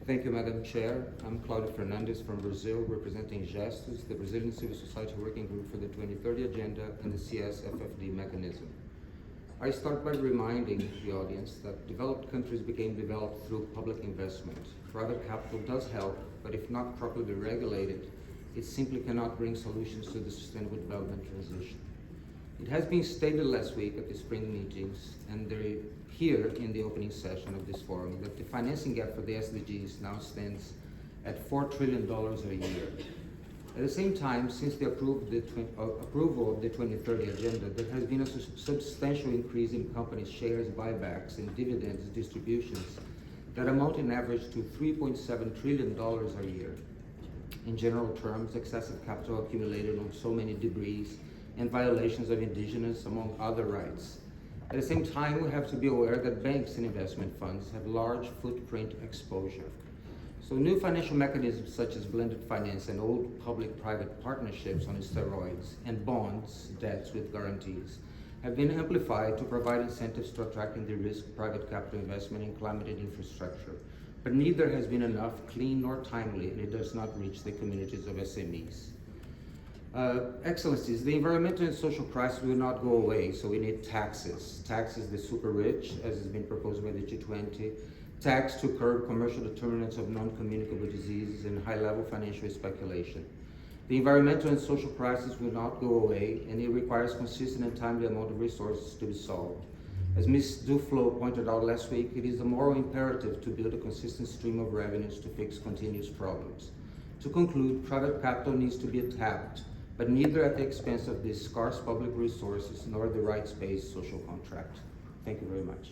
Thank you, Madam Chair. I'm Claudio Fernandes from Brazil, representing Gestos, the Brazilian Civil Society Working Group for the 2030 Agenda and the CSFFD mechanism. I start by reminding the audience that developed countries became developed through public investment. Private capital does help, but if not properly regulated, it simply cannot bring solutions to the sustainable development transition. It has been stated last week at the spring meetings and here in the opening session of this forum that the financing gap for the SDGs now stands at $4 trillion a year. At the same time, since the approval of the 2030 Agenda, there has been a substantial increase in companies' shares, buybacks, and dividends distributions that amount in average to $3.7 trillion a year. In general terms, excessive capital accumulated on so many debris and violations of indigenous, among other rights. At the same time, we have to be aware that banks and investment funds have large footprint exposure. So new financial mechanisms such as blended finance and old public-private partnerships on steroids and bonds, debts with guarantees, have been amplified to provide incentives to attracting the risk private capital investment in climate and infrastructure. But neither has been enough, clean, nor timely, and it does not reach the communities of SMEs. Excellencies, the environmental and social crisis will not go away, so we need taxes. Taxes the super rich, as has been proposed by the G20, tax to curb commercial determinants of non-communicable diseases and high-level financial speculation. The environmental and social crisis will not go away, and it requires consistent and timely amount of resources to be solved. As Ms. Duflo pointed out last week, it is a moral imperative to build a consistent stream of revenues to fix continuous problems. To conclude, private capital needs to be tapped, but neither at the expense of the scarce public resources nor the rights-based social contract. Thank you very much.